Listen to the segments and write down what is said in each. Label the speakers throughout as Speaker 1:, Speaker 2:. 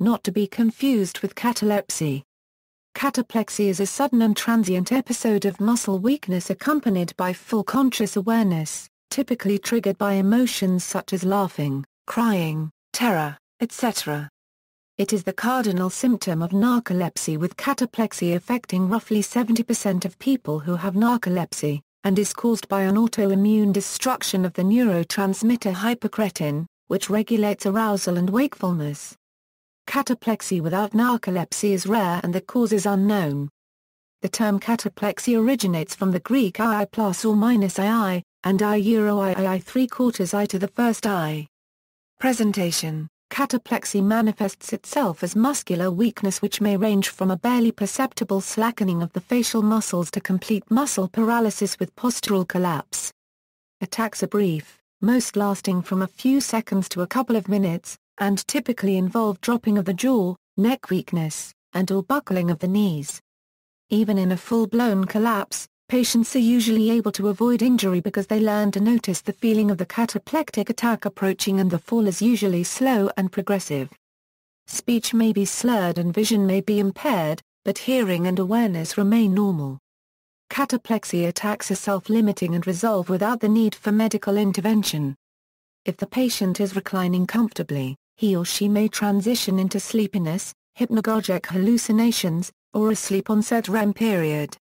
Speaker 1: not to be confused with catalepsy. Cataplexy is a sudden and transient episode of muscle weakness accompanied by full conscious awareness, typically triggered by emotions such as laughing, crying, terror, etc. It is the cardinal symptom of narcolepsy, with cataplexy affecting roughly 70% of people who have narcolepsy, and is caused by an autoimmune destruction of the neurotransmitter hypocretin, which regulates arousal and wakefulness. Cataplexy without narcolepsy is rare and the cause is unknown. The term cataplexy originates from the Greek I plus or minus II, and I euro II 3/4 I to the first I. Presentation: cataplexy manifests itself as muscular weakness which may range from a barely perceptible slackening of the facial muscles to complete muscle paralysis with postural collapse. Attacks are brief, most lasting from a few seconds to a couple of minutes, and typically involve dropping of the jaw, neck weakness, and/or buckling of the knees. Even in a full-blown collapse, patients are usually able to avoid injury because they learn to notice the feeling of the cataplectic attack approaching, and the fall is usually slow and progressive. Speech may be slurred and vision may be impaired, but hearing and awareness remain normal. Cataplexy attacks are self-limiting and resolve without the need for medical intervention. If the patient is reclining comfortably, he or she may transition into sleepiness, hypnagogic hallucinations, or a sleep-onset REM period.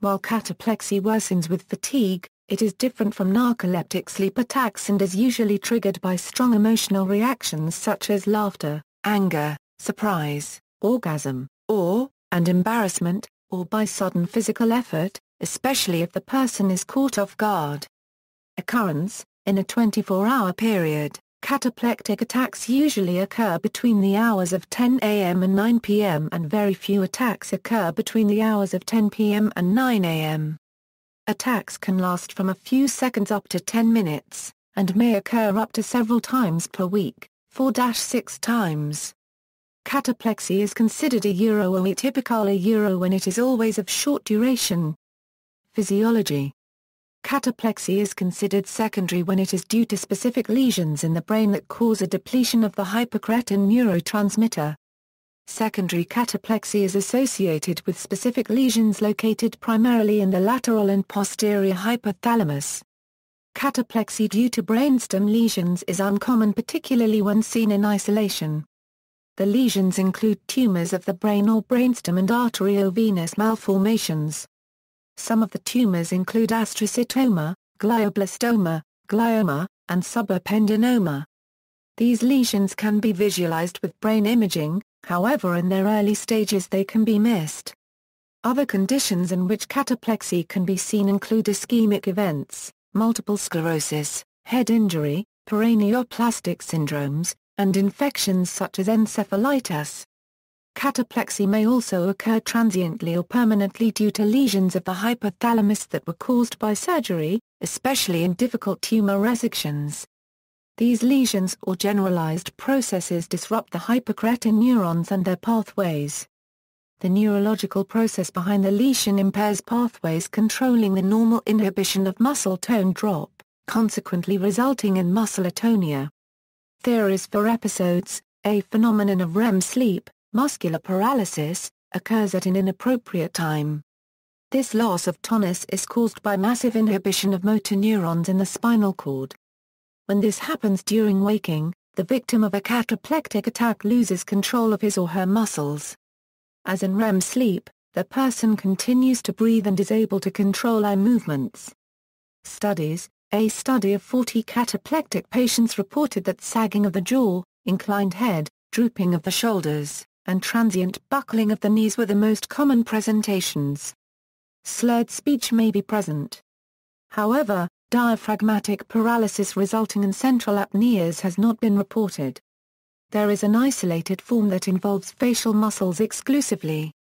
Speaker 1: While cataplexy worsens with fatigue, it is different from narcoleptic sleep attacks and is usually triggered by strong emotional reactions such as laughter, anger, surprise, orgasm, awe, and embarrassment, or by sudden physical effort, especially if the person is caught off guard. Occurrence: in a 24-hour period, cataplectic attacks usually occur between the hours of 10 a.m. and 9 p.m. and very few attacks occur between the hours of 10 p.m. and 9 a.m. Attacks can last from a few seconds up to 10 minutes, and may occur up to several times per week, 4-6 times. Cataplexy is considered a euro or atypical when it is always of short duration. Physiology: cataplexy is considered secondary when it is due to specific lesions in the brain that cause a depletion of the hypocretin neurotransmitter. Secondary cataplexy is associated with specific lesions located primarily in the lateral and posterior hypothalamus. Cataplexy due to brainstem lesions is uncommon, particularly when seen in isolation. The lesions include tumors of the brain or brainstem and arteriovenous malformations. Some of the tumors include astrocytoma, glioblastoma, glioma, and subependenoma. These lesions can be visualized with brain imaging, however in their early stages they can be missed. Other conditions in which cataplexy can be seen include ischemic events, multiple sclerosis, head injury, paraneoplastic syndromes, and infections such as encephalitis. Cataplexy may also occur transiently or permanently due to lesions of the hypothalamus that were caused by surgery, especially in difficult tumor resections. These lesions or generalized processes disrupt the hypocretin neurons and their pathways. The neurological process behind the lesion impairs pathways controlling the normal inhibition of muscle tone drop, consequently resulting in muscle atonia. Theories for episodes: a phenomenon of REM sleep, muscular paralysis, occurs at an inappropriate time. This loss of tonus is caused by massive inhibition of motor neurons in the spinal cord. When this happens during waking, the victim of a cataplectic attack loses control of his or her muscles. As in REM sleep, the person continues to breathe and is able to control eye movements. Studies: a study of 40 cataplectic patients reported that sagging of the jaw, inclined head, drooping of the shoulders, and transient buckling of the knees were the most common presentations. Slurred speech may be present. However, diaphragmatic paralysis resulting in central apneas has not been reported. There is an isolated form that involves facial muscles exclusively.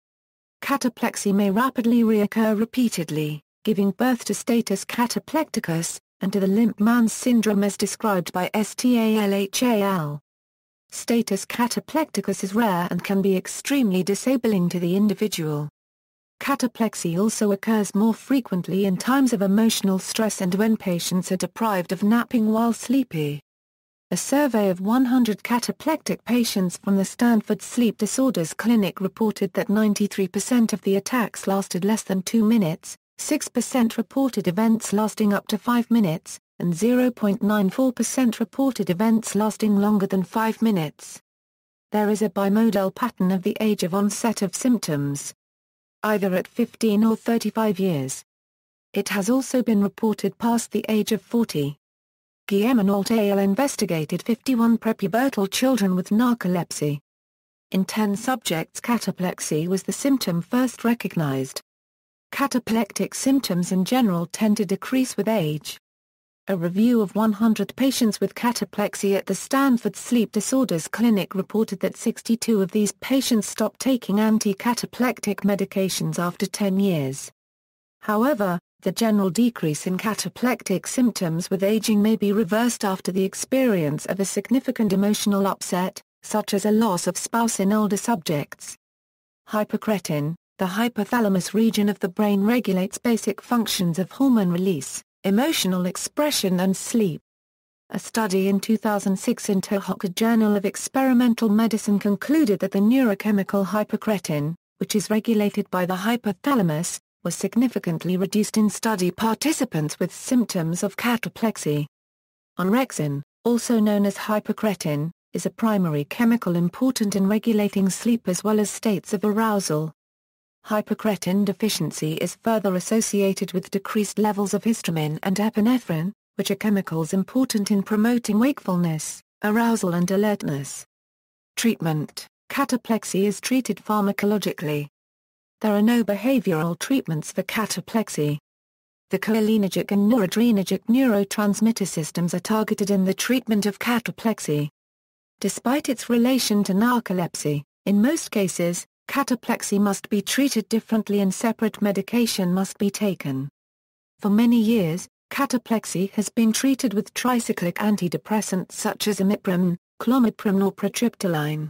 Speaker 1: Cataplexy may rapidly reoccur repeatedly, giving birth to status cataplecticus, and to the limp man's syndrome as described by Stalhal. Status cataplecticus is rare and can be extremely disabling to the individual. Cataplexy also occurs more frequently in times of emotional stress and when patients are deprived of napping while sleepy. A survey of 100 cataplectic patients from the Stanford Sleep Disorders Clinic reported that 93% of the attacks lasted less than 2 minutes, 6% reported events lasting up to 5 minutes, and 0.94% reported events lasting longer than 5 minutes. There is a bimodal pattern of the age of onset of symptoms, either at 15 or 35 years. It has also been reported past the age of 40. Guillermo al. investigated 51 prepubertal children with narcolepsy. In 10 subjects, cataplexy was the symptom first recognized. Cataplectic symptoms in general tend to decrease with age. A review of 100 patients with cataplexy at the Stanford Sleep Disorders Clinic reported that 62 of these patients stopped taking anti-cataplectic medications after 10 years. However, the general decrease in cataplectic symptoms with aging may be reversed after the experience of a significant emotional upset, such as a loss of spouse in older subjects. Hypocretin, the hypothalamus region of the brain, regulates basic functions of hormone release, emotional expression and sleep. A study in 2006 in Neurological Journal of Experimental Medicine concluded that the neurochemical hypocretin, which is regulated by the hypothalamus, was significantly reduced in study participants with symptoms of cataplexy. Orexin, also known as hypocretin, is a primary chemical important in regulating sleep as well as states of arousal. Hypocretin deficiency is further associated with decreased levels of histamine and epinephrine, which are chemicals important in promoting wakefulness, arousal and alertness. Treatment: cataplexy is treated pharmacologically. There are no behavioral treatments for cataplexy. The cholinergic and noradrenergic neurotransmitter systems are targeted in the treatment of cataplexy. Despite its relation to narcolepsy, in most cases, cataplexy must be treated differently and separate medication must be taken. For many years, cataplexy has been treated with tricyclic antidepressants such as imipramine, clomipramine or protriptyline.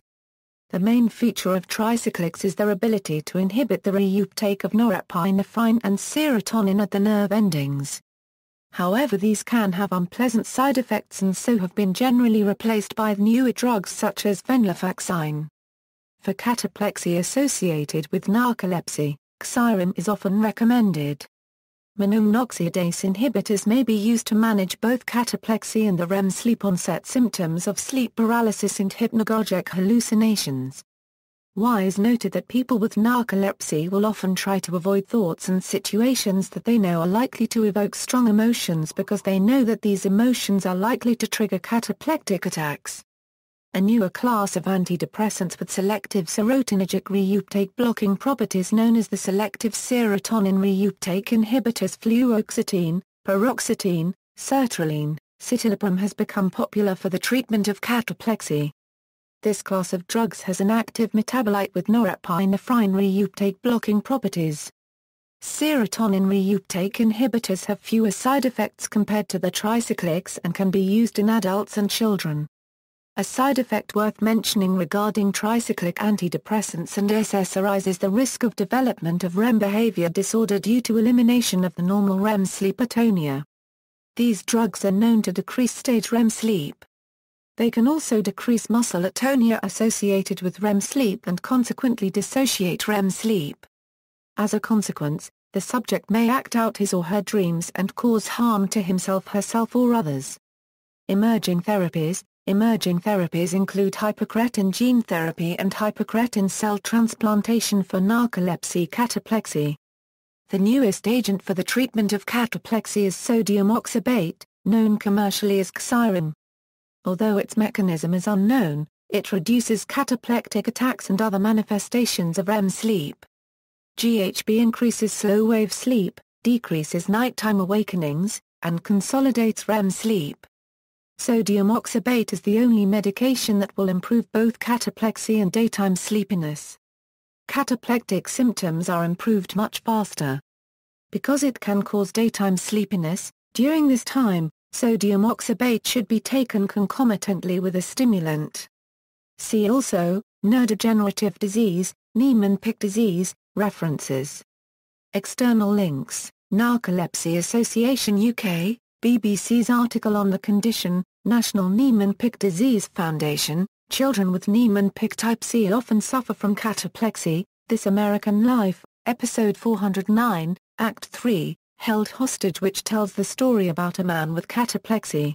Speaker 1: The main feature of tricyclics is their ability to inhibit the reuptake of norepinephrine and serotonin at the nerve endings. However, these can have unpleasant side effects and so have been generally replaced by newer drugs such as venlafaxine. For cataplexy associated with narcolepsy, Xyrem is often recommended. Monoaminoxidase inhibitors may be used to manage both cataplexy and the REM sleep onset symptoms of sleep paralysis and hypnagogic hallucinations. Wise noted that people with narcolepsy will often try to avoid thoughts and situations that they know are likely to evoke strong emotions because they know that these emotions are likely to trigger cataplectic attacks. A newer class of antidepressants with selective serotonergic reuptake blocking properties known as the selective serotonin reuptake inhibitors fluoxetine, paroxetine, sertraline, citalopram has become popular for the treatment of cataplexy. This class of drugs has an active metabolite with norepinephrine reuptake blocking properties. Serotonin reuptake inhibitors have fewer side effects compared to the tricyclics and can be used in adults and children. A side effect worth mentioning regarding tricyclic antidepressants and SSRIs is the risk of development of REM behavior disorder due to elimination of the normal REM sleep atonia. These drugs are known to decrease stage REM sleep. They can also decrease muscle atonia associated with REM sleep and consequently dissociate REM sleep. As a consequence, the subject may act out his or her dreams and cause harm to himself, herself or others. Emerging therapies include hypocretin gene therapy and hypocretin cell transplantation for narcolepsy cataplexy. The newest agent for the treatment of cataplexy is sodium oxybate, known commercially as Xyrem. Although its mechanism is unknown, it reduces cataplectic attacks and other manifestations of REM sleep. GHB increases slow-wave sleep, decreases nighttime awakenings, and consolidates REM sleep. Sodium oxybate is the only medication that will improve both cataplexy and daytime sleepiness. Cataplectic symptoms are improved much faster. Because it can cause daytime sleepiness, during this time, sodium oxybate should be taken concomitantly with a stimulant. See also, neurodegenerative disease, Niemann-Pick disease, references. External links, Narcolepsy Association UK, BBC's article on the condition, National Niemann-Pick Disease Foundation, children with Niemann-Pick type C often suffer from cataplexy. This American Life, Episode 409, Act 3, Held Hostage, which tells the story about a man with cataplexy.